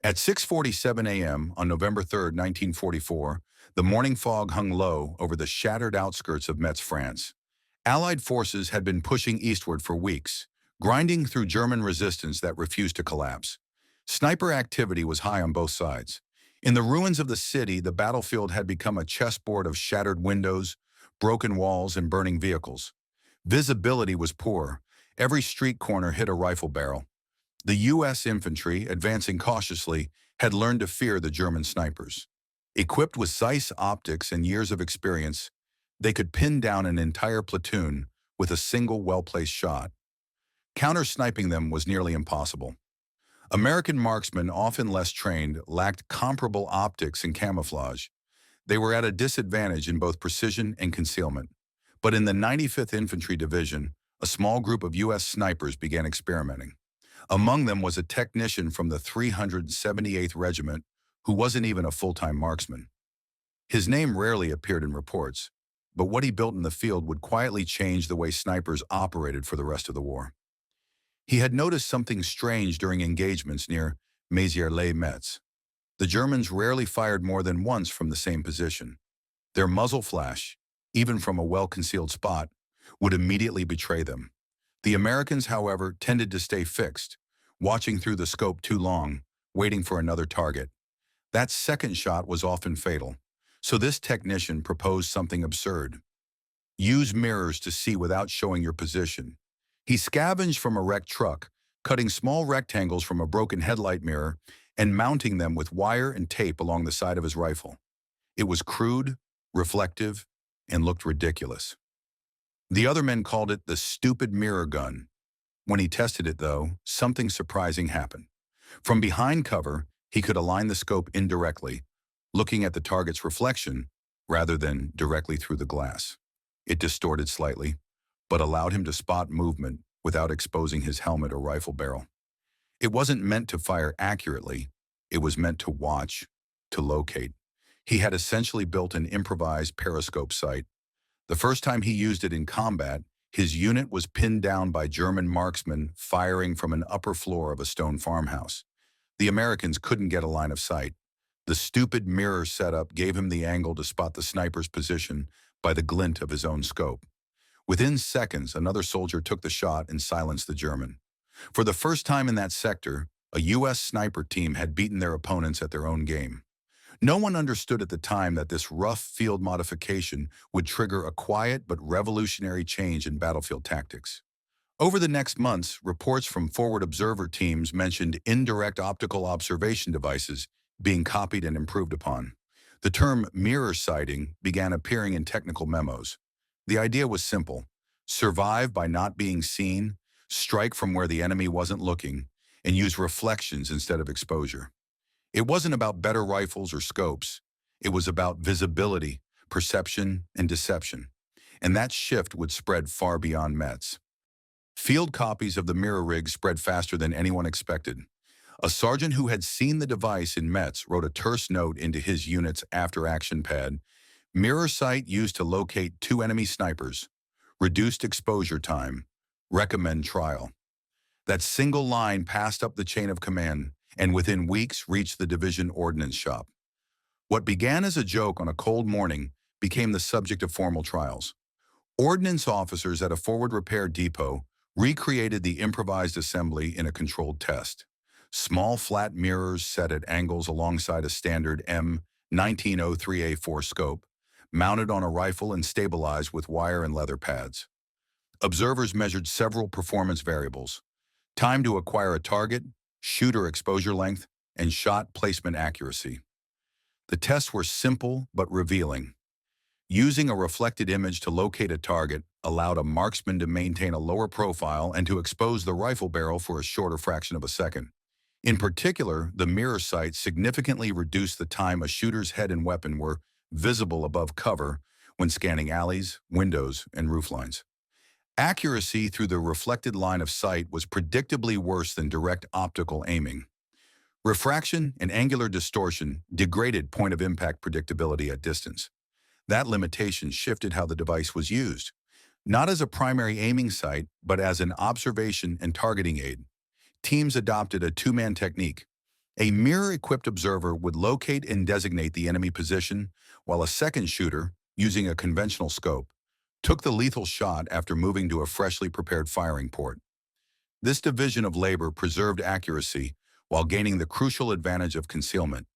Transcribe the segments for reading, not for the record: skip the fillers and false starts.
At 6:47 a.m. on November 3rd, 1944, the morning fog hung low over the shattered outskirts of Metz, France. Allied forces had been pushing eastward for weeks, grinding through German resistance that refused to collapse. Sniper activity was high on both sides. In the ruins of the city, the battlefield had become a chessboard of shattered windows, broken walls, and burning vehicles. Visibility was poor. Every street corner hid a rifle barrel. The U.S. infantry, advancing cautiously, had learned to fear the German snipers. Equipped with Zeiss optics and years of experience, they could pin down an entire platoon with a single well-placed shot. Counter-sniping them was nearly impossible. American marksmen, often less trained, lacked comparable optics and camouflage. They were at a disadvantage in both precision and concealment. But in the 95th Infantry Division, a small group of U.S. snipers began experimenting. Among them was a technician from the 378th Regiment who wasn't even a full-time marksman. His name rarely appeared in reports, but what he built in the field would quietly change the way snipers operated for the rest of the war. He had noticed something strange during engagements near Mézières-les-Metz. The Germans rarely fired more than once from the same position. Their muzzle flash, even from a well-concealed spot, would immediately betray them. The Americans, however, tended to stay fixed, watching through the scope too long, waiting for another target. That second shot was often fatal, so this technician proposed something absurd. Use mirrors to see without showing your position. He scavenged from a wrecked truck, cutting small rectangles from a broken headlight mirror and mounting them with wire and tape along the side of his rifle. It was crude, reflective, and looked ridiculous. The other men called it the stupid mirror gun. When he tested it, though, something surprising happened. From behind cover, he could align the scope indirectly, looking at the target's reflection rather than directly through the glass. It distorted slightly, but allowed him to spot movement without exposing his helmet or rifle barrel. It wasn't meant to fire accurately. It was meant to watch, to locate. He had essentially built an improvised periscope sight. The first time he used it in combat, his unit was pinned down by German marksmen firing from an upper floor of a stone farmhouse. The Americans couldn't get a line of sight. The stupid mirror setup gave him the angle to spot the sniper's position by the glint of his own scope. Within seconds, another soldier took the shot and silenced the German. For the first time in that sector, a U.S. sniper team had beaten their opponents at their own game. No one understood at the time that this rough field modification would trigger a quiet but revolutionary change in battlefield tactics. Over the next months, reports from forward observer teams mentioned indirect optical observation devices being copied and improved upon. The term mirror sighting began appearing in technical memos. The idea was simple: survive by not being seen, strike from where the enemy wasn't looking, and use reflections instead of exposure. It wasn't about better rifles or scopes. It was about visibility, perception, and deception. And that shift would spread far beyond Metz. Field copies of the mirror rig spread faster than anyone expected. A sergeant who had seen the device in Metz wrote a terse note into his unit's after-action pad: mirror sight used to locate two enemy snipers. Reduced exposure time. Recommend trial. That single line passed up the chain of command, and within weeks reached the division ordnance shop. What began as a joke on a cold morning became the subject of formal trials. Ordnance officers at a forward repair depot recreated the improvised assembly in a controlled test. Small flat mirrors set at angles alongside a standard M1903A4 scope, mounted on a rifle and stabilized with wire and leather pads. Observers measured several performance variables: time to acquire a target, shooter exposure length, and shot placement accuracy. The tests were simple but revealing. Using a reflected image to locate a target allowed a marksman to maintain a lower profile and to expose the rifle barrel for a shorter fraction of a second. In particular, the mirror sight significantly reduced the time a shooter's head and weapon were visible above cover when scanning alleys, windows, and rooflines. Accuracy through the reflected line of sight was predictably worse than direct optical aiming. Refraction and angular distortion degraded point-of-impact predictability at distance. That limitation shifted how the device was used, not as a primary aiming sight, but as an observation and targeting aid. Teams adopted a two-man technique. A mirror-equipped observer would locate and designate the enemy position, while a second shooter, using a conventional scope, took the lethal shot after moving to a freshly prepared firing port. This division of labor preserved accuracy while gaining the crucial advantage of concealment.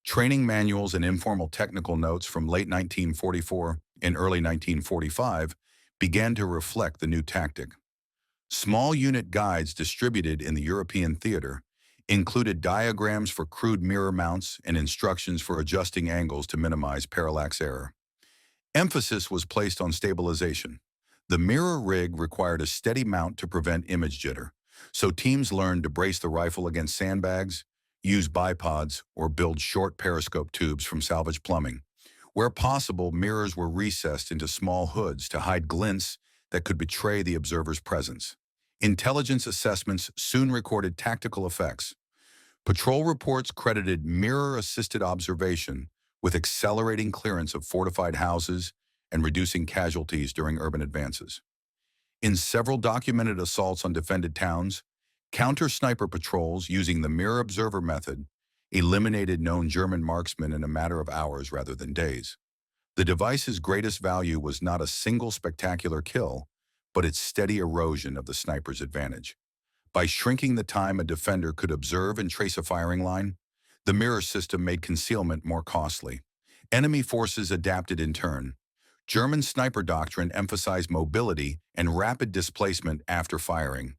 Training manuals and informal technical notes from late 1944 and early 1945 began to reflect the new tactic. Small unit guides distributed in the European theater included diagrams for crude mirror mounts and instructions for adjusting angles to minimize parallax error. Emphasis was placed on stabilization. The mirror rig required a steady mount to prevent image jitter, so teams learned to brace the rifle against sandbags, use bipods, or build short periscope tubes from salvaged plumbing. Where possible, mirrors were recessed into small hoods to hide glints that could betray the observer's presence. Intelligence assessments soon recorded tactical effects. Patrol reports credited mirror-assisted observation with accelerating clearance of fortified houses and reducing casualties during urban advances. In several documented assaults on defended towns, counter-sniper patrols using the mirror observer method eliminated known German marksmen in a matter of hours rather than days. The device's greatest value was not a single spectacular kill, but its steady erosion of the sniper's advantage. By shrinking the time a defender could observe and trace a firing line, the mirror system made concealment more costly. Enemy forces adapted in turn. German sniper doctrine emphasized mobility and rapid displacement after firing.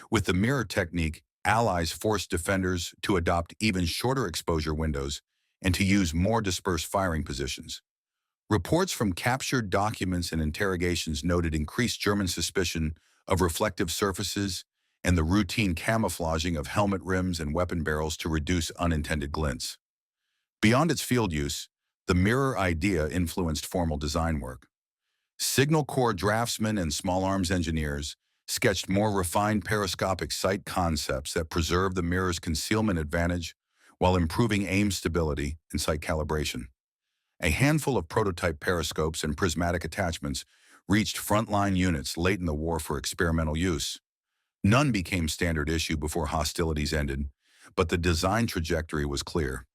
With the mirror technique, Allies forced defenders to adopt even shorter exposure windows and to use more dispersed firing positions. Reports from captured documents and interrogations noted increased German suspicion of reflective surfaces and the routine camouflaging of helmet rims and weapon barrels to reduce unintended glints. Beyond its field use, the mirror idea influenced formal design work. Signal Corps draftsmen and small arms engineers sketched more refined periscopic sight concepts that preserved the mirror's concealment advantage while improving aim stability and sight calibration. A handful of prototype periscopes and prismatic attachments reached frontline units late in the war for experimental use. None became standard issue before hostilities ended, but the design trajectory was clear.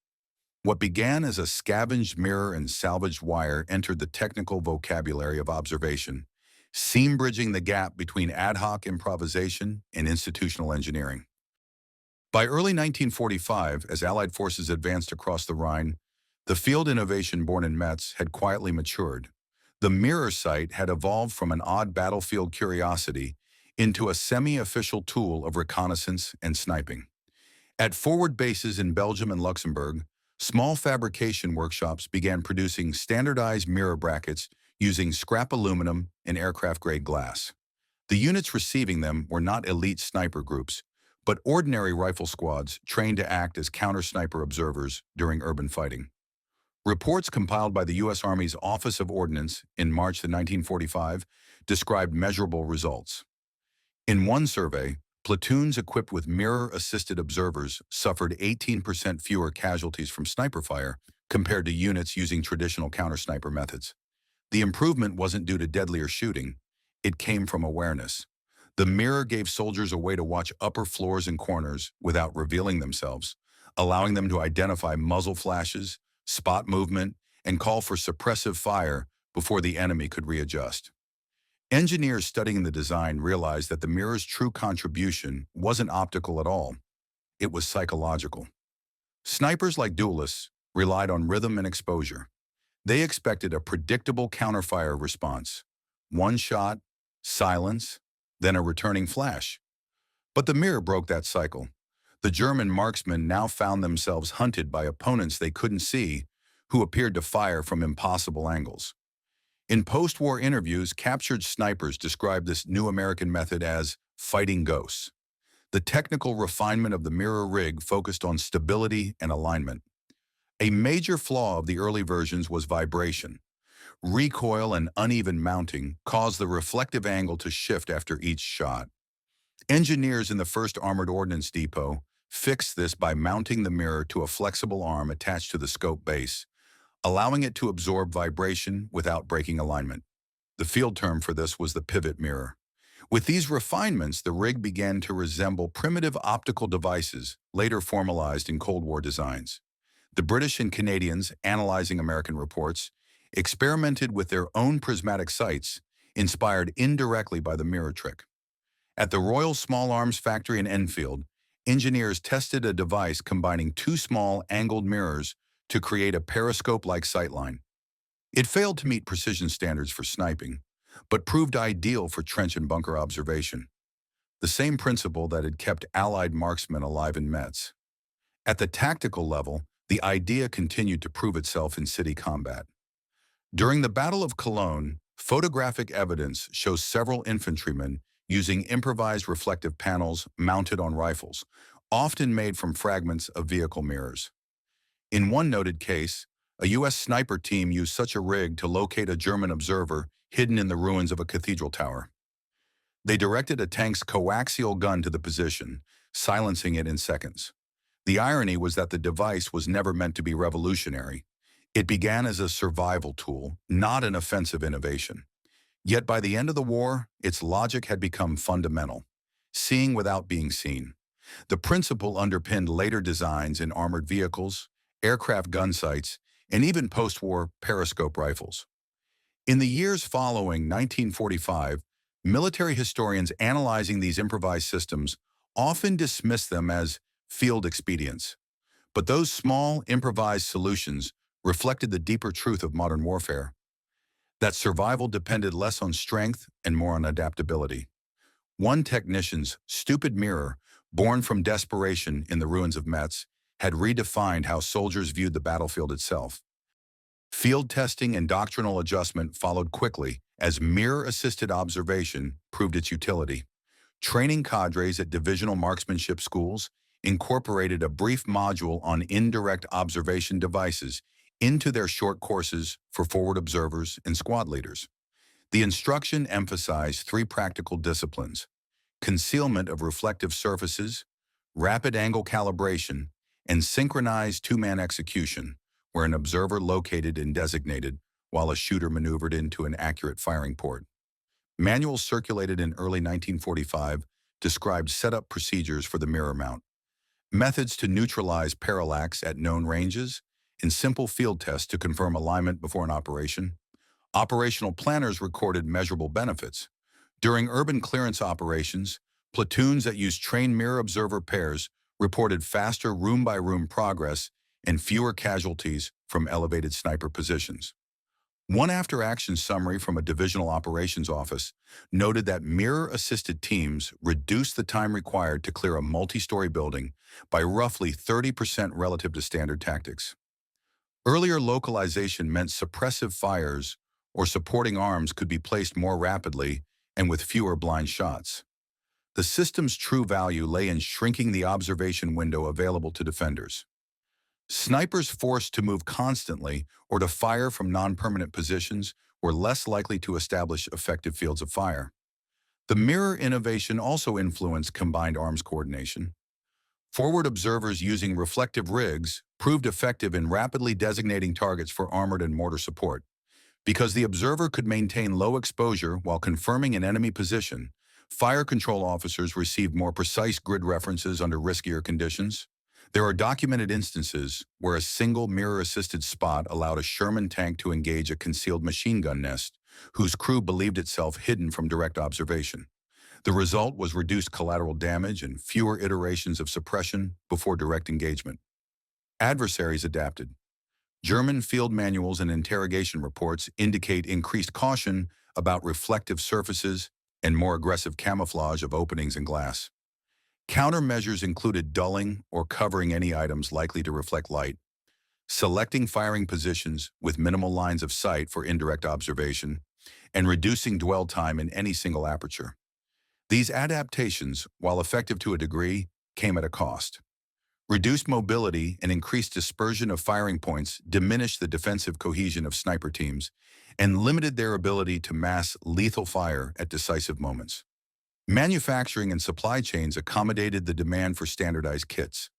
What began as a scavenged mirror and salvaged wire entered the technical vocabulary of observation, seam bridging the gap between ad hoc improvisation and institutional engineering. By early 1945, as Allied forces advanced across the Rhine, the field innovation born in Metz had quietly matured. The mirror sight had evolved from an odd battlefield curiosity into a semi-official tool of reconnaissance and sniping. At forward bases in Belgium and Luxembourg, small fabrication workshops began producing standardized mirror brackets using scrap aluminum and aircraft-grade glass. The units receiving them were not elite sniper groups, but ordinary rifle squads trained to act as counter-sniper observers during urban fighting. Reports compiled by the U.S. Army's Office of Ordnance in March 1945 described measurable results. In one survey, platoons equipped with mirror-assisted observers suffered 18% fewer casualties from sniper fire compared to units using traditional counter-sniper methods. The improvement wasn't due to deadlier shooting. It came from awareness. The mirror gave soldiers a way to watch upper floors and corners without revealing themselves, allowing them to identify muzzle flashes, spot movement, and call for suppressive fire before the enemy could readjust. Engineers studying the design realized that the mirror's true contribution wasn't optical at all. It was psychological. Snipers like duelists relied on rhythm and exposure. They expected a predictable counterfire response. One shot, silence, then a returning flash. But the mirror broke that cycle. The German marksmen now found themselves hunted by opponents they couldn't see, who appeared to fire from impossible angles. In post-war interviews, captured snipers described this new American method as fighting ghosts. The technical refinement of the mirror rig focused on stability and alignment. A major flaw of the early versions was vibration. Recoil and uneven mounting caused the reflective angle to shift after each shot. Engineers in the 1st Armored Ordnance Depot fixed this by mounting the mirror to a flexible arm attached to the scope base, allowing it to absorb vibration without breaking alignment. The field term for this was the pivot mirror. With these refinements, the rig began to resemble primitive optical devices later formalized in Cold War designs. The British and Canadians, analyzing American reports, experimented with their own prismatic sights, inspired indirectly by the mirror trick. At the Royal Small Arms Factory in Enfield, engineers tested a device combining two small angled mirrors to create a periscope-like sightline. It failed to meet precision standards for sniping, but proved ideal for trench and bunker observation, the same principle that had kept Allied marksmen alive in Metz. At the tactical level, the idea continued to prove itself in city combat. During the Battle of Cologne, photographic evidence shows several infantrymen using improvised reflective panels mounted on rifles, often made from fragments of vehicle mirrors. In one noted case, a U.S. sniper team used such a rig to locate a German observer hidden in the ruins of a cathedral tower. They directed a tank's coaxial gun to the position, silencing it in seconds. The irony was that the device was never meant to be revolutionary. It began as a survival tool, not an offensive innovation. Yet by the end of the war, its logic had become fundamental: seeing without being seen. The principle underpinned later designs in armored vehicles, aircraft gun sights, and even post-war periscope rifles. In the years following 1945, military historians analyzing these improvised systems often dismissed them as field expedients. But those small, improvised solutions reflected the deeper truth of modern warfare, that survival depended less on strength and more on adaptability. One technician's stupid mirror, born from desperation in the ruins of Metz, had redefined how soldiers viewed the battlefield itself. Field testing and doctrinal adjustment followed quickly as mirror-assisted observation proved its utility. Training cadres at divisional marksmanship schools incorporated a brief module on indirect observation devices into their short courses for forward observers and squad leaders. The instruction emphasized three practical disciplines: concealment of reflective surfaces, rapid angle calibration, and synchronized two-man execution, where an observer located and designated while a shooter maneuvered into an accurate firing port. Manuals circulated in early 1945 described setup procedures for the mirror mount, methods to neutralize parallax at known ranges, and simple field tests to confirm alignment before an operation. Operational planners recorded measurable benefits. During urban clearance operations, platoons that used trained mirror observer pairs reported faster room-by-room progress and fewer casualties from elevated sniper positions. One after-action summary from a divisional operations office noted that mirror-assisted teams reduced the time required to clear a multi-story building by roughly 30% relative to standard tactics. Earlier localization meant suppressive fires or supporting arms could be placed more rapidly and with fewer blind shots. The system's true value lay in shrinking the observation window available to defenders. Snipers forced to move constantly or to fire from non-permanent positions were less likely to establish effective fields of fire. The mirror innovation also influenced combined arms coordination. Forward observers using reflective rigs proved effective in rapidly designating targets for armored and mortar support. Because the observer could maintain low exposure while confirming an enemy position, fire control officers received more precise grid references under riskier conditions. There are documented instances where a single mirror-assisted spot allowed a Sherman tank to engage a concealed machine gun nest, whose crew believed itself hidden from direct observation. The result was reduced collateral damage and fewer iterations of suppression before direct engagement. Adversaries adapted. German field manuals and interrogation reports indicate increased caution about reflective surfaces and more aggressive camouflage of openings in glass. Countermeasures included dulling or covering any items likely to reflect light, selecting firing positions with minimal lines of sight for indirect observation, and reducing dwell time in any single aperture. These adaptations, while effective to a degree, came at a cost. Reduced mobility and increased dispersion of firing points diminished the defensive cohesion of sniper teams and limited their ability to mass lethal fire at decisive moments. Manufacturing and supply chains accommodated the demand for standardized kits.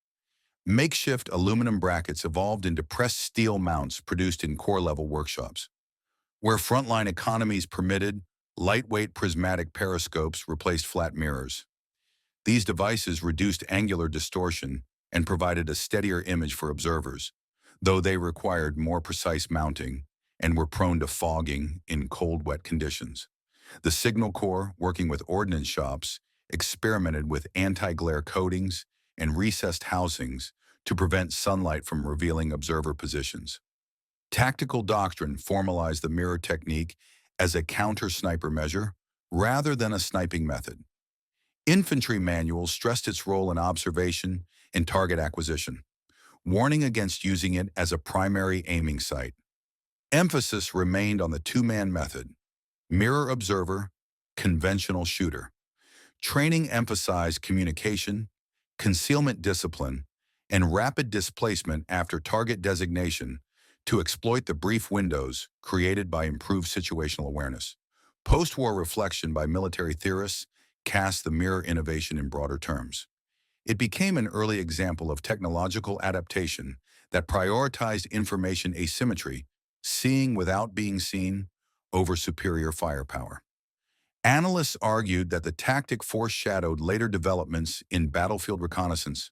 Makeshift aluminum brackets evolved into pressed steel mounts produced in corps-level workshops. Where frontline economies permitted, Lightweight prismatic periscopes replaced flat mirrors. These devices reduced angular distortion and provided a steadier image for observers, though they required more precise mounting and were prone to fogging in cold, wet conditions. The Signal Corps, working with ordnance shops, experimented with anti-glare coatings and recessed housings to prevent sunlight from revealing observer positions. Tactical doctrine formalized the mirror technique as a counter-sniper measure rather than a sniping method. Infantry manuals stressed its role in observation and target acquisition, warning against using it as a primary aiming site. Emphasis remained on the two-man method: mirror observer, conventional shooter. Training emphasized communication, concealment discipline, and rapid displacement after target designation to exploit the brief windows created by improved situational awareness. Post-war reflection by military theorists cast the mirror innovation in broader terms. It became an early example of technological adaptation that prioritized information asymmetry, seeing without being seen, over superior firepower. Analysts argued that the tactic foreshadowed later developments in battlefield reconnaissance,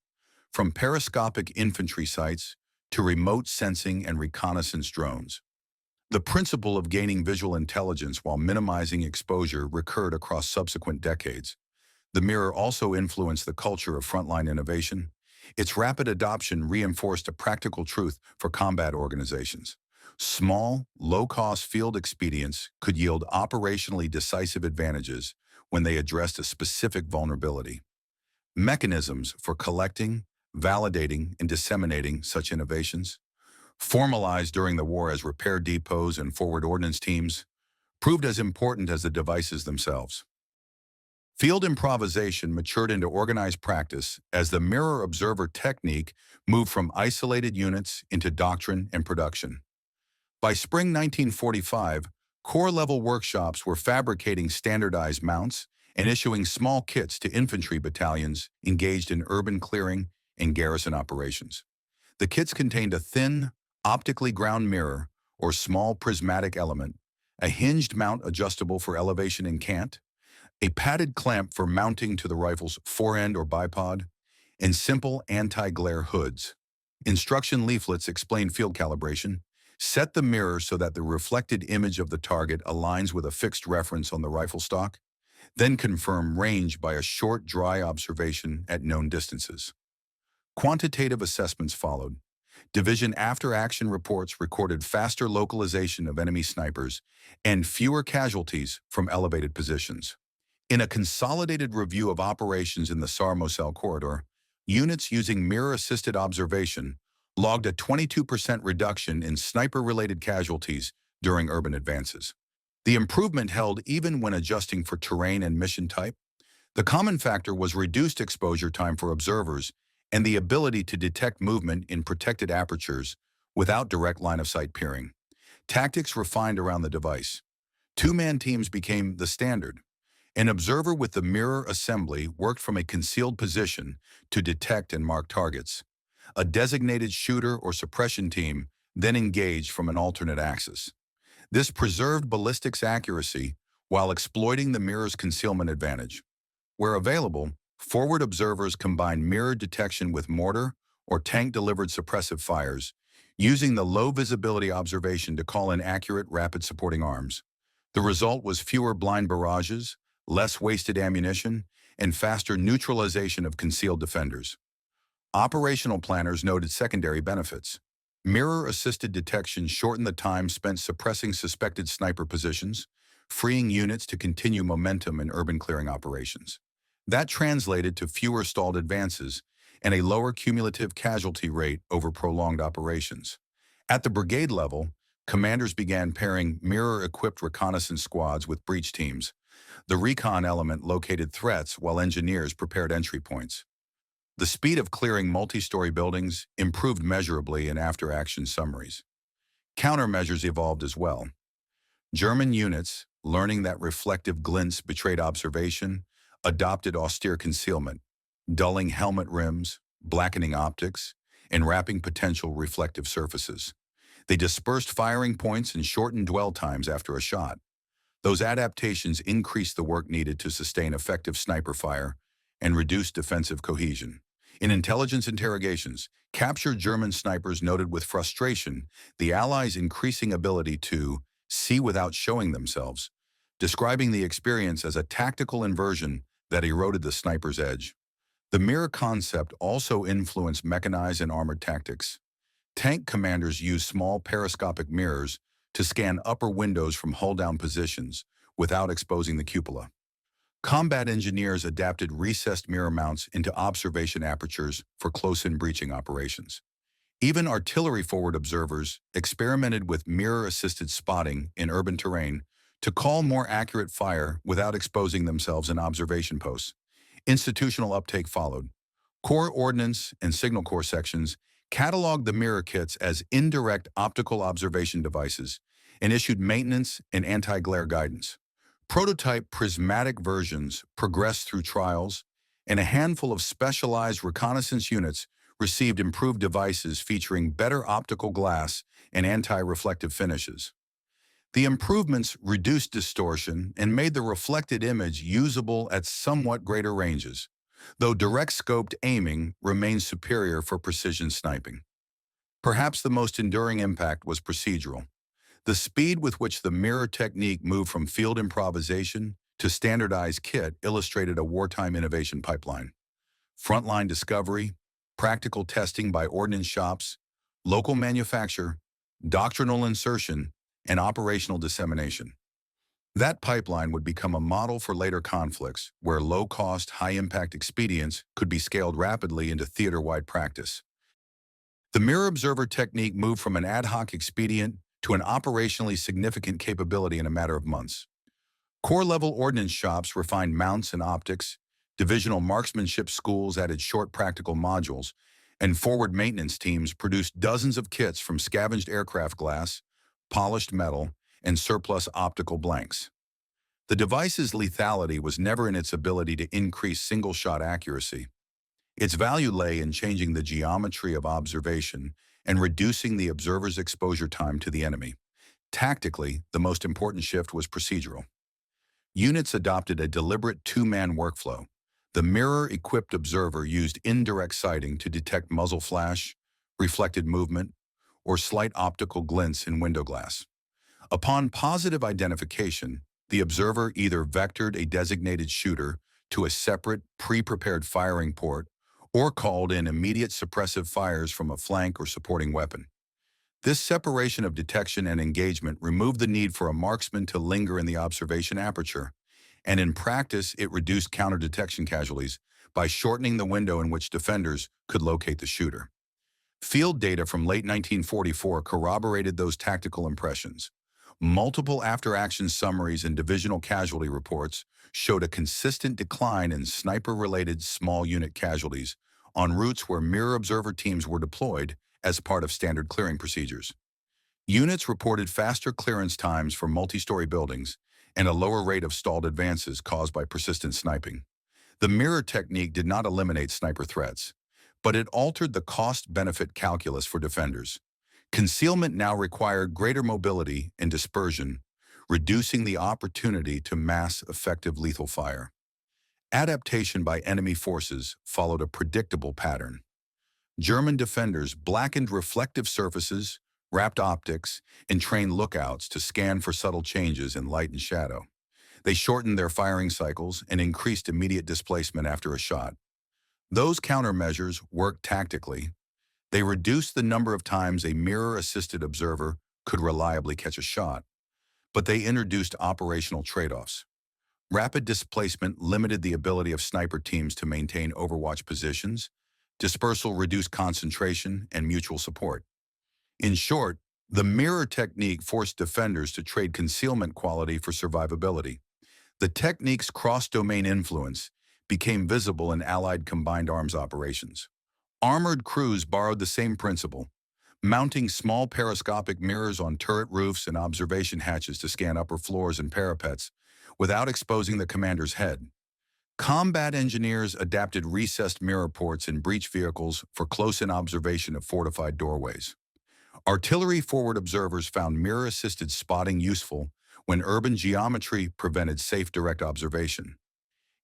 from periscopic infantry sites to remote sensing and reconnaissance drones. The principle of gaining visual intelligence while minimizing exposure recurred across subsequent decades. The mirror also influenced the culture of frontline innovation. Its rapid adoption reinforced a practical truth for combat organizations: small, low-cost field expedients could yield operationally decisive advantages when they addressed a specific vulnerability. Mechanisms for collecting, validating, and disseminating such innovations, formalized during the war as repair depots and forward ordnance teams, proved as important as the devices themselves. Field improvisation matured into organized practice as the mirror observer technique moved from isolated units into doctrine and production. By spring 1945, Corps-level workshops were fabricating standardized mounts and issuing small kits to infantry battalions engaged in urban clearing and garrison operations. The kits contained a thin, optically ground mirror or small prismatic element, a hinged mount adjustable for elevation and cant, a padded clamp for mounting to the rifle's forend or bipod, and simple anti-glare hoods. Instruction leaflets explain field calibration. Set the mirror so that the reflected image of the target aligns with a fixed reference on the rifle stock. Then confirm range by a short, dry observation at known distances. Quantitative assessments followed. Division after-action reports recorded faster localization of enemy snipers and fewer casualties from elevated positions. In a consolidated review of operations in the Saar-Moselle corridor, units using mirror-assisted observation logged a 22% reduction in sniper-related casualties during urban advances. The improvement held even when adjusting for terrain and mission type. The common factor was reduced exposure time for observers and the ability to detect movement in protected apertures without direct line-of-sight peering. Tactics refined around the device. Two-man teams became the standard. An observer with the mirror assembly worked from a concealed position to detect and mark targets. A designated shooter or suppression team then engaged from an alternate axis. This preserved ballistics accuracy while exploiting the mirror's concealment advantage. Where available, forward observers combined mirror detection with mortar or tank-delivered suppressive fires, using the low-visibility observation to call in accurate, rapid supporting arms. The result was fewer blind barrages, less wasted ammunition, and faster neutralization of concealed defenders. Operational planners noted secondary benefits. Mirror-assisted detection shortened the time spent suppressing suspected sniper positions, freeing units to continue momentum in urban clearing operations. That translated to fewer stalled advances and a lower cumulative casualty rate over prolonged operations. At the brigade level, commanders began pairing mirror-equipped reconnaissance squads with breach teams. The recon element located threats while engineers prepared entry points. The speed of clearing multi-story buildings improved measurably in after-action summaries. Countermeasures evolved as well. German units, learning that reflective glints betrayed observation, adopted austere concealment, dulling helmet rims, blackening optics, and wrapping potential reflective surfaces. They dispersed firing points and shortened dwell times after a shot. Those adaptations increased the work needed to sustain effective sniper fire and reduce defensive cohesion. In intelligence interrogations, captured German snipers noted with frustration the Allies' increasing ability to see without showing themselves, describing the experience as a tactical inversion that eroded the sniper's edge. The mirror concept also influenced mechanized and armored tactics. Tank commanders used small periscopic mirrors to scan upper windows from hull-down positions without exposing the cupola. Combat engineers adapted recessed mirror mounts into observation apertures for close-in breaching operations. Even artillery-forward observers experimented with mirror-assisted spotting in urban terrain to call more accurate fire without exposing themselves in observation posts. Institutional uptake followed. Corps Ordnance and Signal Corps sections cataloged the mirror kits as indirect optical observation devices and issued maintenance and anti-glare guidance. Prototype prismatic versions progressed through trials, and a handful of specialized reconnaissance units received improved devices featuring better optical glass and anti-reflective finishes. The improvements reduced distortion and made the reflected image usable at somewhat greater ranges, though direct-scoped aiming remained superior for precision sniping. Perhaps the most enduring impact was procedural. The speed with which the mirror technique moved from field improvisation to standardized kit illustrated a wartime innovation pipeline. Frontline discovery, practical testing by ordnance shops, local manufacture, doctrinal insertion, and operational dissemination. That pipeline would become a model for later conflicts where low-cost, high-impact expedients could be scaled rapidly into theater-wide practice. The mirror observer technique moved from an ad hoc expedient to an operationally significant capability in a matter of months. Corps-level ordnance shops refined mounts and optics, divisional marksmanship schools added short practical modules, and forward maintenance teams produced dozens of kits from scavenged aircraft glass, polished metal, and surplus optical blanks. The device's lethality was never in its ability to increase single-shot accuracy. Its value lay in changing the geometry of observation and reducing the observer's exposure time to the enemy. Tactically, the most important shift was procedural. Units adopted a deliberate two-man workflow. The mirror-equipped observer used indirect sighting to detect muzzle flash, reflected movement, or slight optical glints in window glass. Upon positive identification, the observer either vectored a designated shooter to a separate, pre-prepared firing port or called in immediate suppressive fires from a flank or supporting weapon. This separation of detection and engagement removed the need for a marksman to linger in the observation aperture, and in practice it reduced counter-detection casualties by shortening the window in which defenders could locate the shooter. Field data from late 1944 corroborated those tactical impressions. Multiple after-action summaries and divisional casualty reports showed a consistent decline in sniper-related small unit casualties on routes where mirror observer teams were deployed as part of standard clearing procedures. Units reported faster clearance times for multi-story buildings and a lower rate of stalled advances caused by persistent sniping. The mirror technique did not eliminate sniper threats, but it altered the cost-benefit calculus for defenders. Concealment now required greater mobility and dispersion, reducing the opportunity to mass effective lethal fire. Adaptation by enemy forces followed a predictable pattern. German defenders blackened reflective surfaces, wrapped optics, and trained lookouts to scan for subtle changes in light and shadow. They shortened their firing cycles and increased immediate displacement after a shot. Those countermeasures worked tactically. They reduced the number of times a mirror-assisted observer could reliably catch a shot, but they introduced operational trade-offs. Rapid displacement limited the ability of sniper teams to maintain overwatch positions. Dispersal reduced concentration and mutual support. In short, the mirror technique forced defenders to trade concealment quality for survivability. The technique's cross-domain influence became visible in Allied combined arms operations. Armored crews borrowed the same principle, mounting small periscopic mirrors on turret roofs and observation hatches to scan upper floors and parapets without exposing the commander's head. Combat engineers adapted recessed mirror ports in breach vehicles for close-in observation of fortified doorways. Artillery-forward observers found mirror-assisted spotting useful when urban geometry prevented safe direct observation.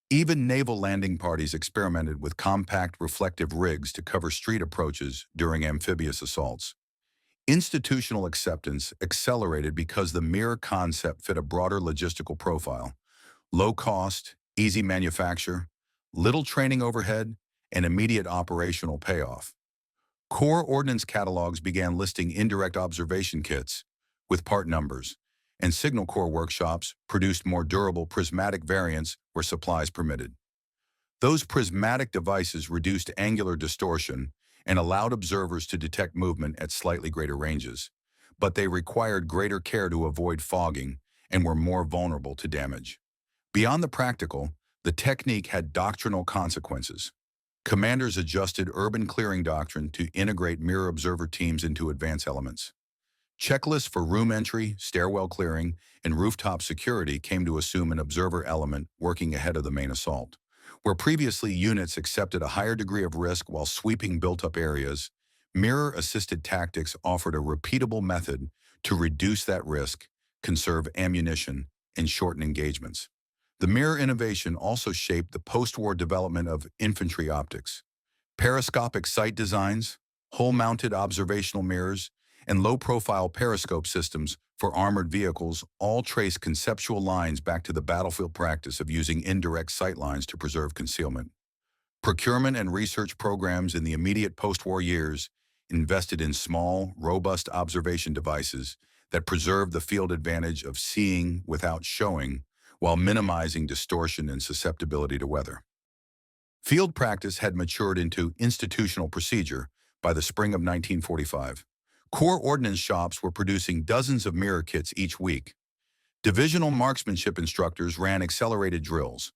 Even naval landing parties experimented with compact reflective rigs to cover street approaches during amphibious assaults. Institutional acceptance accelerated because the mirror concept fit a broader logistical profile: low cost, easy manufacture, little training overhead, and immediate operational payoff. Corps ordnance catalogs began listing indirect observation kits with part numbers, and Signal Corps workshops produced more durable prismatic variants where supplies permitted. Those prismatic devices reduced angular distortion and allowed observers to detect movement at slightly greater ranges, but they required greater care to avoid fogging and were more vulnerable to damage. Beyond the practical, the technique had doctrinal consequences. Commanders adjusted urban clearing doctrine to integrate mirror observer teams into advance elements. Checklists for room entry, stairwell clearing, and rooftop security came to assume an observer element working ahead of the main assault. Where previously units accepted a higher degree of risk while sweeping built-up areas, mirror-assisted tactics offered a repeatable method to reduce that risk, conserve ammunition, and shorten engagements. The mirror innovation also shaped the post-war development of infantry optics. Periscopic sight designs, hole-mounted observational mirrors, and low-profile periscope systems for armored vehicles all trace conceptual lines back to the battlefield practice of using indirect sight lines to preserve concealment. Procurement and research programs in the immediate post-war years invested in small, robust observation devices that preserved the field advantage of seeing without showing while minimizing distortion and susceptibility to weather. Field practice had matured into institutional procedure by the spring of 1945. Corps ordnance shops were producing dozens of mirror kits each week. Divisional marksmanship instructors ran accelerated drills.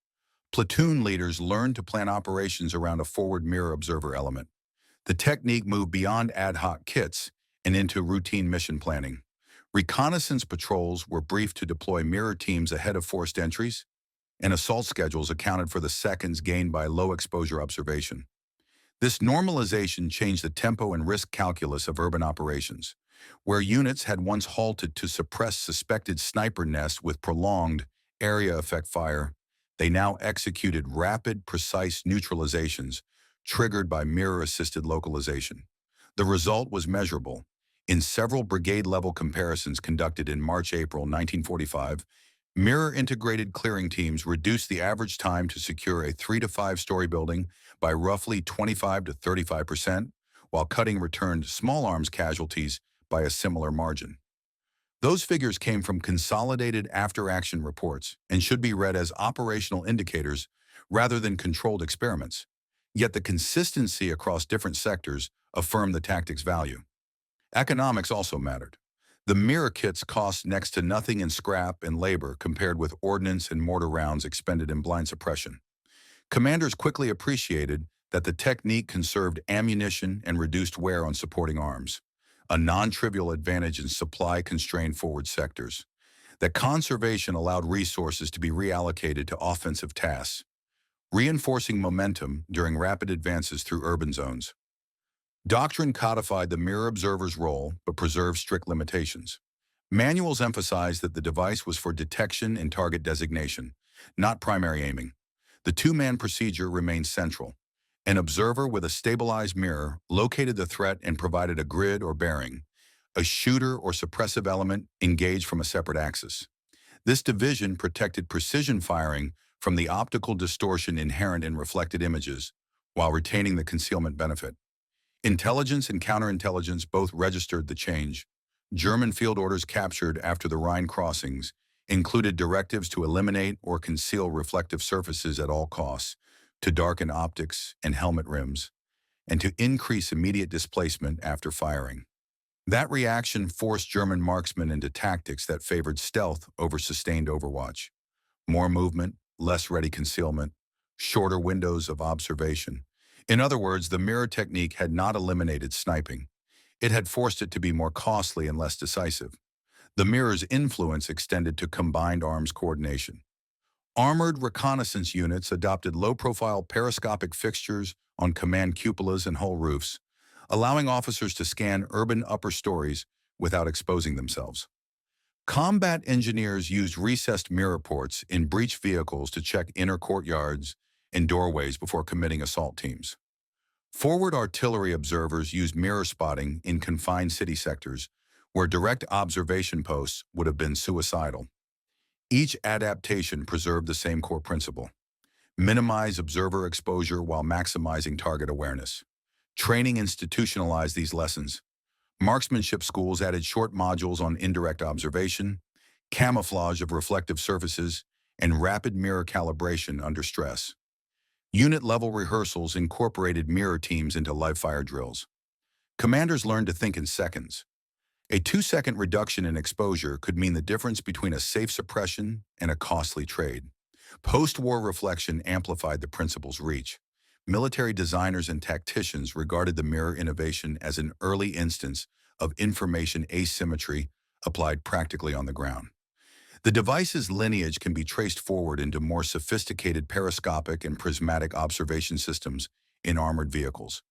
Platoon leaders learned to plan operations around a forward mirror observer element. The technique moved beyond ad hoc kits and into routine mission planning. Reconnaissance patrols were briefed to deploy mirror teams ahead of forced entries, and assault schedules accounted for the seconds gained by low-exposure observation. This normalization changed the tempo and risk calculus of urban operations. Where units had once halted to suppress suspected sniper nests with prolonged area effect fire, they now executed rapid, precise neutralizations triggered by mirror-assisted localization. The result was measurable. In several brigade-level comparisons conducted in March-April 1945, mirror-integrated clearing teams reduced the average time to secure a 3 to 5 story building by roughly 25 to 35%, while cutting returned small arms casualties by a similar margin. Those figures came from consolidated after-action reports and should be read as operational indicators rather than controlled experiments. Yet the consistency across different sectors affirmed the tactic's value. Economics also mattered. The mirror kits cost next to nothing in scrap and labor compared with ordnance and mortar rounds expended in blind suppression. Commanders quickly appreciated that the technique conserved ammunition and reduced wear on supporting arms, a non-trivial advantage in supply-constrained forward sectors. That conservation allowed resources to be reallocated to offensive tasks, reinforcing momentum during rapid advances through urban zones. Doctrine codified the mirror observer's role but preserved strict limitations. Manuals emphasized that the device was for detection and target designation, not primary aiming. The two-man procedure remained central. An observer with a stabilized mirror located the threat and provided a grid or bearing. A shooter or suppressive element engaged from a separate axis. This division protected precision firing from the optical distortion inherent in reflected images, while retaining the concealment benefit. Intelligence and counterintelligence both registered the change. German field orders captured after the Rhine crossings included directives to eliminate or conceal reflective surfaces at all costs, to darken optics and helmet rims, and to increase immediate displacement after firing. That reaction forced German marksmen into tactics that favored stealth over sustained overwatch. More movement, less ready concealment, shorter windows of observation. In other words, the mirror technique had not eliminated sniping. It had forced it to be more costly and less decisive. The mirror's influence extended to combined arms coordination. Armored reconnaissance units adopted low-profile periscopic fixtures on command cupolas and hull roofs, allowing officers to scan urban upper stories without exposing themselves. Combat engineers used recessed mirror ports in breached vehicles to check inner courtyards and doorways before committing assault teams. Forward artillery observers used mirror spotting in confined city sectors where direct observation posts would have been suicidal. Each adaptation preserved the same core principle: minimize observer exposure while maximizing target awareness. Training institutionalized these lessons. Marksmanship schools added short modules on indirect observation, camouflage of reflective surfaces, and rapid mirror calibration under stress. Unit-level rehearsals incorporated mirror teams into live-fire drills. Commanders learned to think in seconds. A 2-second reduction in exposure could mean the difference between a safe suppression and a costly trade. Post-war reflection amplified the principle's reach. Military designers and tacticians regarded the mirror innovation as an early instance of information asymmetry applied practically on the ground. The device's lineage can be traced forward into more sophisticated periscopic and prismatic observation systems in armored vehicles,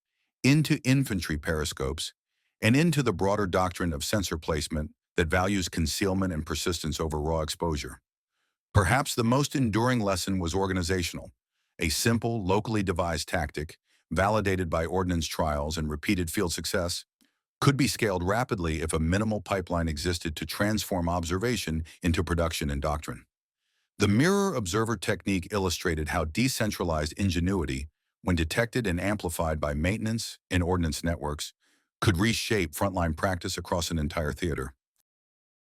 into infantry periscopes, and into the broader doctrine of sensor placement that values concealment and persistence over raw exposure. Perhaps the most enduring lesson was organizational. A simple, locally devised tactic, validated by ordnance trials and repeated field success, could be scaled rapidly if a minimal pipeline existed to transform observation into production and doctrine. The mirror observer technique illustrated how decentralized ingenuity, when detected and amplified by maintenance and ordnance networks, could reshape frontline practice across an entire theater.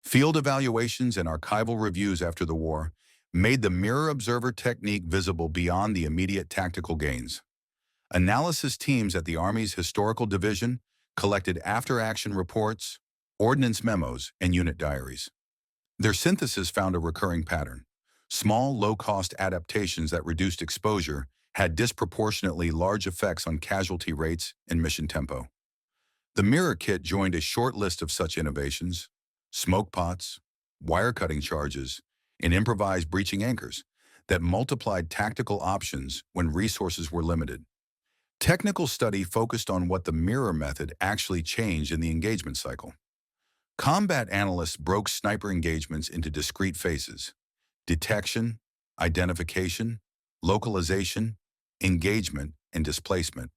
Field evaluations and archival reviews after the war made the mirror observer technique visible beyond the immediate tactical gains. Analysis teams at the Army's Historical Division collected after-action reports, ordnance memos, and unit diaries. Their synthesis found a recurring pattern. Small, low-cost adaptations that reduced exposure had disproportionately large effects on casualty rates and mission tempo. The mirror kit joined a short list of such innovations: smoke pots, wire-cutting charges, and improvised breaching anchors that multiplied tactical options when resources were limited. Technical study focused on what the mirror method actually changed in the engagement cycle. Combat analysts broke sniper engagements into discrete phases: detection, identification, localization, engagement, and displacement.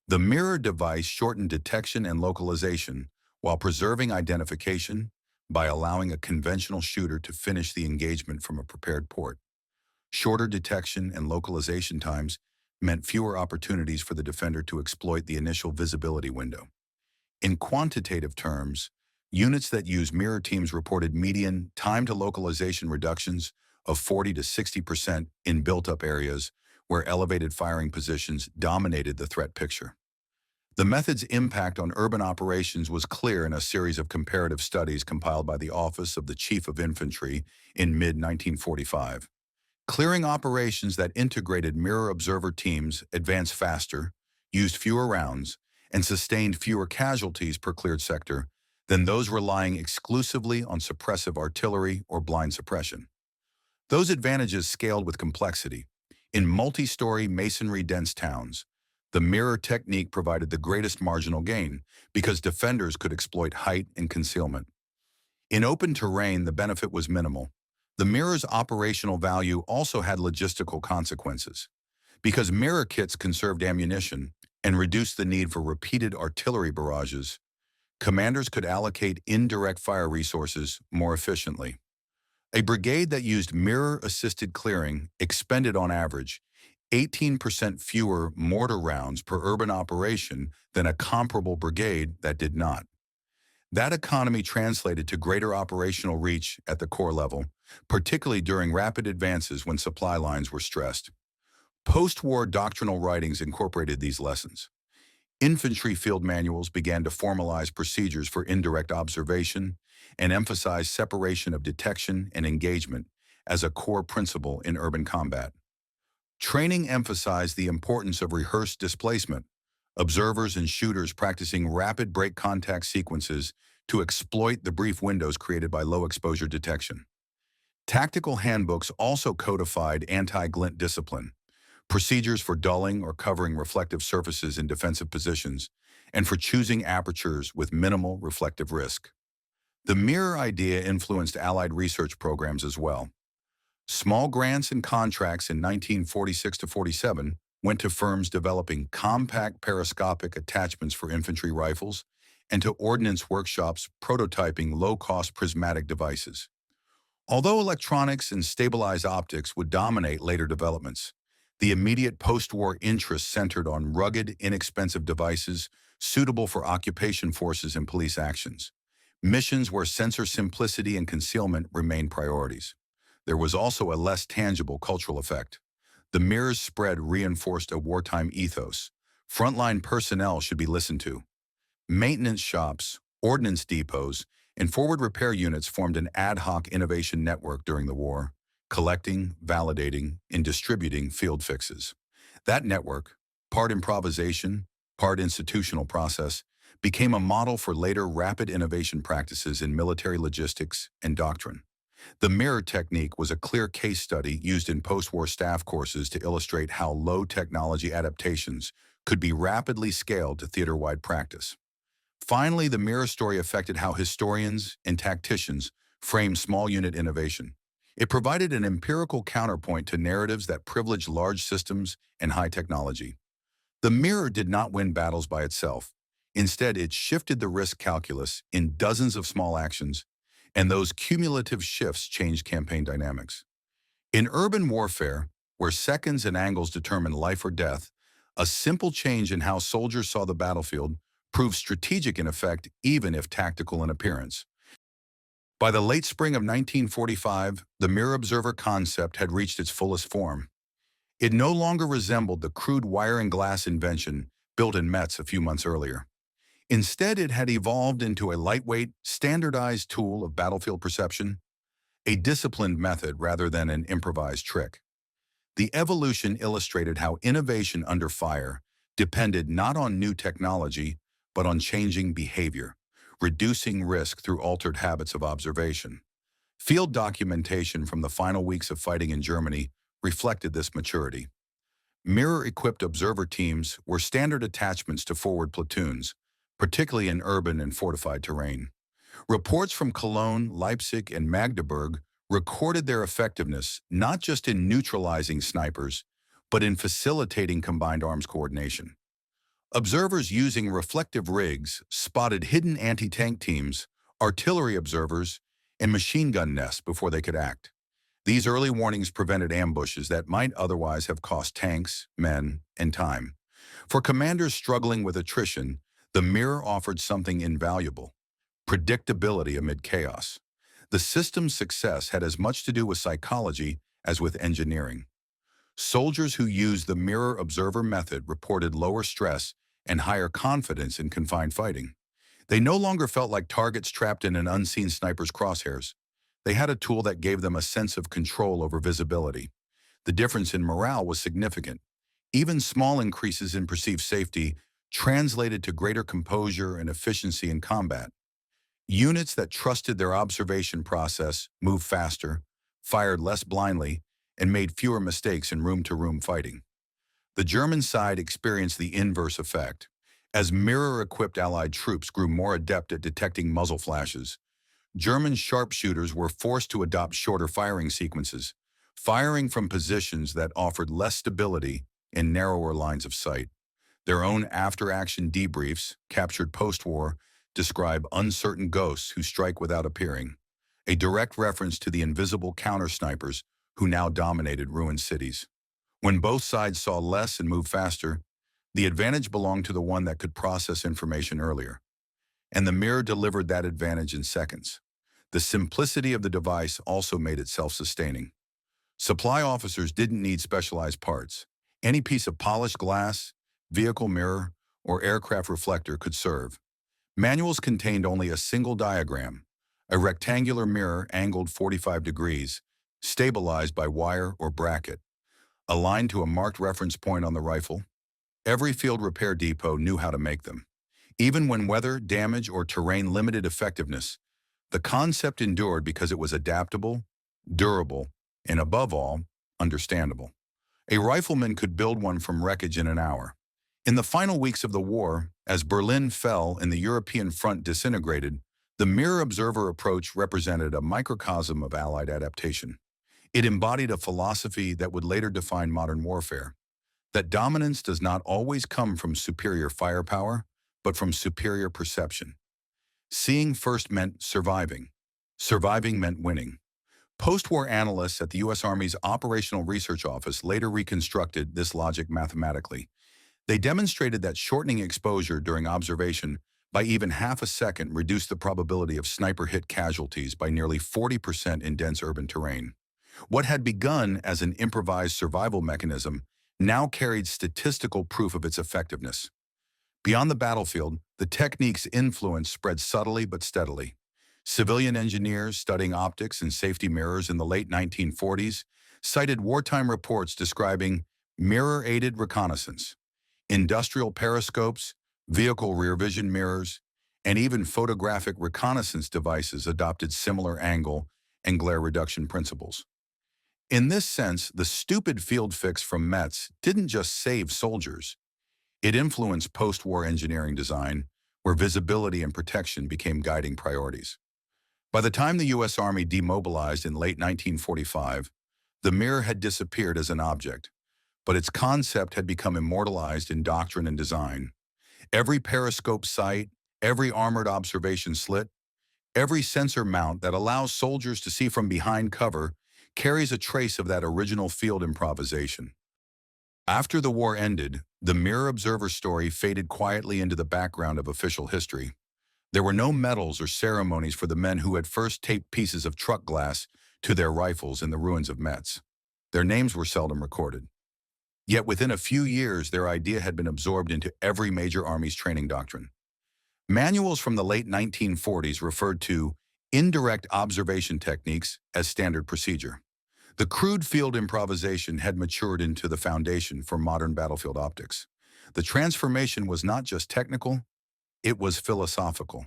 The mirror device shortened detection and localization while preserving identification by allowing a conventional shooter to finish the engagement from a prepared port. Shorter detection and localization times meant fewer opportunities for the defender to exploit the initial visibility window. In quantitative terms, units that use mirror teams reported median time to localization reductions of 40 to 60% in built-up areas where elevated firing positions dominated the threat picture. The method's impact on urban operations was clear in a series of comparative studies compiled by the Office of the Chief of Infantry in mid-1945. Clearing operations that integrated mirror observer teams advanced faster, used fewer rounds, and sustained fewer casualties per cleared sector than those relying exclusively on suppressive artillery or blind suppression. Those advantages scaled with complexity. In multi-story masonry-dense towns, the mirror technique provided the greatest marginal gain because defenders could exploit height and concealment. In open terrain, the benefit was minimal. The mirror's operational value also had logistical consequences. Because mirror kits conserved ammunition and reduced the need for repeated artillery barrages, commanders could allocate indirect fire resources more efficiently. A brigade that used mirror-assisted clearing expended on average 18% fewer mortar rounds per urban operation than a comparable brigade that did not. That economy translated to greater operational reach at the corps level, particularly during rapid advances when supply lines were stressed. Post-war doctrinal writings incorporated these lessons. Infantry field manuals began to formalize procedures for indirect observation and emphasize separation of detection and engagement as a core principle in urban combat. Training emphasized the importance of rehearsed displacement, observers and shooters practicing rapid break contact sequences to exploit the brief windows created by low-exposure detection. Tactical handbooks also codified anti-glint discipline, procedures for dulling or covering reflective surfaces in defensive positions, and for choosing apertures with minimal reflective risk. The mirror idea influenced Allied research programs as well. Small grants and contracts in 1946 to 47 went to firms developing compact periscopic attachments for infantry rifles and to ordnance workshops prototyping low-cost prismatic devices. Although electronics and stabilized optics would dominate later developments, the immediate post-war interest centered on rugged, inexpensive devices suitable for occupation forces and police actions. Missions where sensor simplicity and concealment remained priorities. There was also a less tangible cultural effect. The mirror's spread reinforced a wartime ethos. Frontline personnel should be listened to. Maintenance shops, ordnance depots, and forward repair units formed an ad hoc innovation network during the war, collecting, validating, and distributing field fixes. That network, part improvisation, part institutional process, became a model for later rapid innovation practices in military logistics and doctrine. The mirror technique was a clear case study used in post-war staff courses to illustrate how low-technology adaptations could be rapidly scaled to theater-wide practice. Finally, the mirror story affected how historians and tacticians framed small unit innovation. It provided an empirical counterpoint to narratives that privileged large systems and high technology. The mirror did not win battles by itself. Instead, it shifted the risk calculus in dozens of small actions, and those cumulative shifts changed campaign dynamics. In urban warfare, where seconds and angles determine life or death, a simple change in how soldiers saw the battlefield proved strategic in effect even if tactical in appearance. By the late spring of 1945, the mirror observer concept had reached its fullest form. It no longer resembled the crude wire and glass invention built in Metz a few months earlier. Instead, it had evolved into a lightweight, standardized tool of battlefield perception, a disciplined method rather than an improvised trick. The evolution illustrated how innovation under fire depended not on new technology, but on changing behavior, reducing risk through altered habits of observation. Field documentation from the final weeks of fighting in Germany reflected this maturity. Mirror-equipped observer teams were standard attachments to forward platoons, particularly in urban and fortified terrain. Reports from Cologne, Leipzig, and Magdeburg recorded their effectiveness not just in neutralizing snipers, but in facilitating combined arms coordination. Observers using reflective rigs spotted hidden anti-tank teams, artillery observers, and machine gun nests before they could act. These early warnings prevented ambushes that might otherwise have cost tanks, men, and time. For commanders struggling with attrition, the mirror offered something invaluable: predictability amid chaos. The system's success had as much to do with psychology as with engineering. Soldiers who used the mirror observer method reported lower stress and higher confidence in confined fighting. They no longer felt like targets trapped in an unseen sniper's crosshairs. They had a tool that gave them a sense of control over visibility. The difference in morale was significant. Even small increases in perceived safety translated to greater composure and efficiency in combat. Units that trusted their observation process moved faster, fired less blindly, and made fewer mistakes in room-to-room fighting. The German side experienced the inverse effect. As mirror-equipped Allied troops grew more adept at detecting muzzle flashes, German sharpshooters were forced to adopt shorter firing sequences, firing from positions that offered less stability and narrower lines of sight. Their own after-action debriefs, captured post-war, describe uncertain ghosts who strike without appearing, a direct reference to the invisible counter-snipers who now dominated ruined cities. When both sides saw less and moved faster, the advantage belonged to the one that could process information earlier. And the mirror delivered that advantage in seconds. The simplicity of the device also made it self-sustaining. Supply officers didn't need specialized parts. Any piece of polished glass, vehicle mirror, or aircraft reflector could serve. Manuals contained only a single diagram, a rectangular mirror angled 45 degrees, stabilized by wire or bracket, aligned to a marked reference point on the rifle. Every field repair depot knew how to make them. Even when weather, damage, or terrain limited effectiveness, the concept endured because it was adaptable, durable, and above all, understandable. A rifleman could build one from wreckage in an hour. In the final weeks of the war, as Berlin fell and the European front disintegrated, The mirror-observer approach represented a microcosm of Allied adaptation. It embodied a philosophy that would later define modern warfare, that dominance does not always come from superior firepower, but from superior perception. Seeing first meant surviving. Surviving meant winning. Post-war analysts at the U.S. Army's Operational Research Office later reconstructed this logic mathematically. They demonstrated that shortening exposure during observation by even half a second reduced the probability of sniper hit casualties by nearly 40% in dense urban terrain. What had begun as an improvised survival mechanism now carried statistical proof of its effectiveness. Beyond the battlefield, the technique's influence spread subtly but steadily. Civilian engineers studying optics and safety mirrors in the late 1940s cited wartime reports describing mirror-aided reconnaissance. Industrial periscopes, vehicle rear vision mirrors, and even photographic reconnaissance devices adopted similar angle and glare reduction principles. In this sense, the stupid field fix from Metz didn't just save soldiers. It influenced post-war engineering design, where visibility and protection became guiding priorities. By the time the U.S. Army demobilized in late 1945, the mirror had disappeared as an object, but its concept had become immortalized in doctrine and design. Every periscope sight, every armored observation slit, every sensor mount that allows soldiers to see from behind cover carries a trace of that original field improvisation. After the war ended, the mirror observer story faded quietly into the background of official history. There were no medals or ceremonies for the men who had first taped pieces of truck glass to their rifles in the ruins of Metz. Their names were seldom recorded. Yet within a few years, their idea had been absorbed into every major army's training doctrine. Manuals from the late 1940s referred to indirect observation techniques as standard procedure. The crude field improvisation had matured into the foundation for modern battlefield optics. The transformation was not just technical, it was philosophical.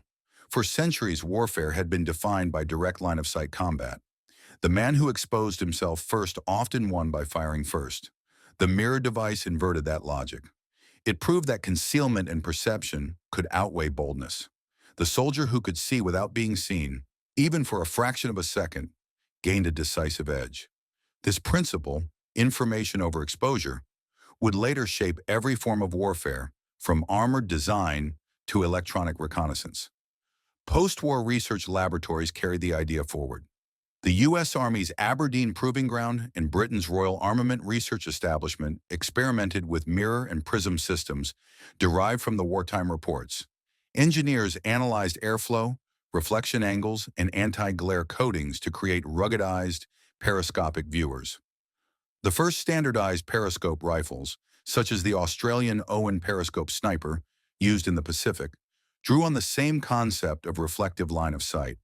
For centuries, warfare had been defined by direct line-of-sight combat. The man who exposed himself first often won by firing first. The mirror device inverted that logic. It proved that concealment and perception could outweigh boldness. The soldier who could see without being seen, even for a fraction of a second, gained a decisive edge. This principle, information over exposure, would later shape every form of warfare, from armored design to electronic reconnaissance. Post-war research laboratories carried the idea forward. The U.S. Army's Aberdeen Proving Ground and Britain's Royal Armament Research Establishment experimented with mirror and prism systems derived from the wartime reports. Engineers analyzed airflow, reflection angles, and anti-glare coatings to create ruggedized, periscopic viewers. The first standardized periscope rifles, such as the Australian Owen periscope sniper, used in the Pacific, drew on the same concept of reflective line of sight.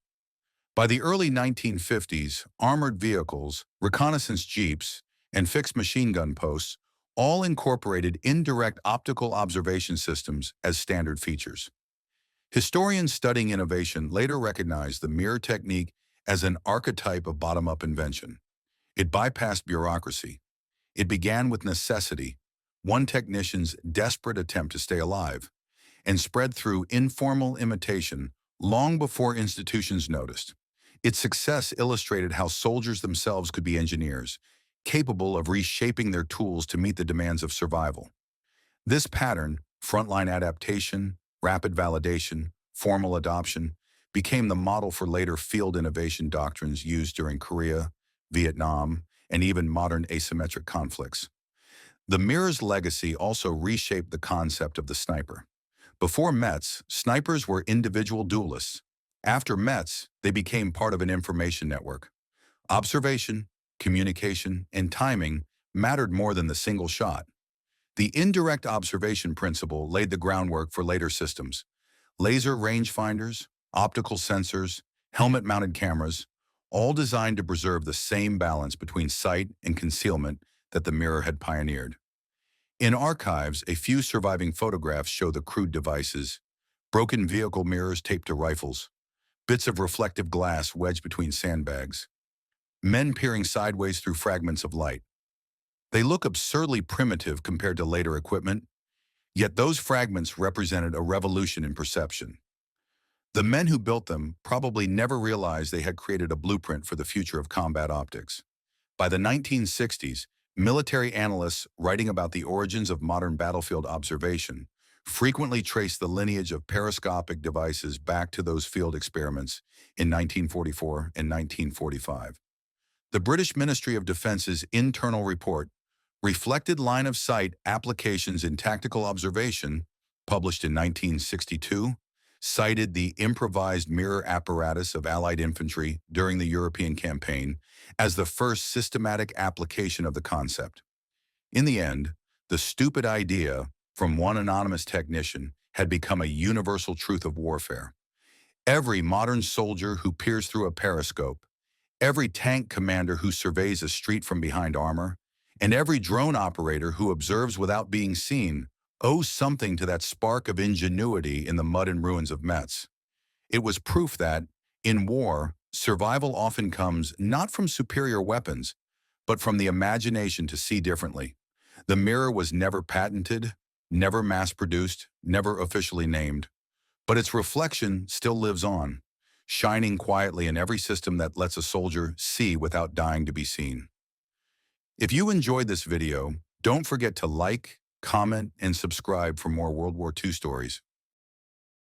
By the early 1950s, armored vehicles, reconnaissance jeeps, and fixed machine gun posts all incorporated indirect optical observation systems as standard features. Historians studying innovation later recognized the mirror technique as an archetype of bottom-up invention. It bypassed bureaucracy. It began with necessity, one technician's desperate attempt to stay alive, and spread through informal imitation long before institutions noticed. Its success illustrated how soldiers themselves could be engineers, capable of reshaping their tools to meet the demands of survival. This pattern, frontline adaptation, rapid validation, formal adoption, became the model for later field innovation doctrines used during Korea, Vietnam, and even modern asymmetric conflicts. The mirror's legacy also reshaped the concept of the sniper. Before Metz, snipers were individual duelists. After Metz, they became part of an information network. Observation, communication, and timing mattered more than the single shot. The indirect observation principle laid the groundwork for later systems. Laser rangefinders, optical sensors, helmet-mounted cameras, all designed to preserve the same balance between sight and concealment that the mirror had pioneered. In archives, a few surviving photographs show the crude devices: broken vehicle mirrors taped to rifles, bits of reflective glass wedged between sandbags, men peering sideways through fragments of light. They look absurdly primitive compared to later equipment, yet those fragments represented a revolution in perception. The men who built them probably never realized they had created a blueprint for the future of combat optics. By the 1960s, military analysts writing about the origins of modern battlefield observation frequently traced the lineage of periscopic devices back to those field experiments in 1944 and 1945. The British Ministry of Defence's internal report reflected line-of-sight applications in tactical observation, published in 1962, cited the improvised mirror apparatus of Allied infantry during the European campaign as the first systematic application of the concept. In the end, the stupid idea from one anonymous technician had become a universal truth of warfare. Every modern soldier who peers through a periscope, every tank commander who surveys a street from behind armor, and every drone operator who observes without being seen owes something to that spark of ingenuity in the mud and ruins of Metz. It was proof that, in war, survival often comes not from superior weapons, but from the imagination to see differently. The mirror was never patented, never mass-produced, never officially named, but its reflection still lives on, shining quietly in every system that lets a soldier see without dying to be seen. If you enjoyed this video, don't forget to like, comment, and subscribe for more World War II stories.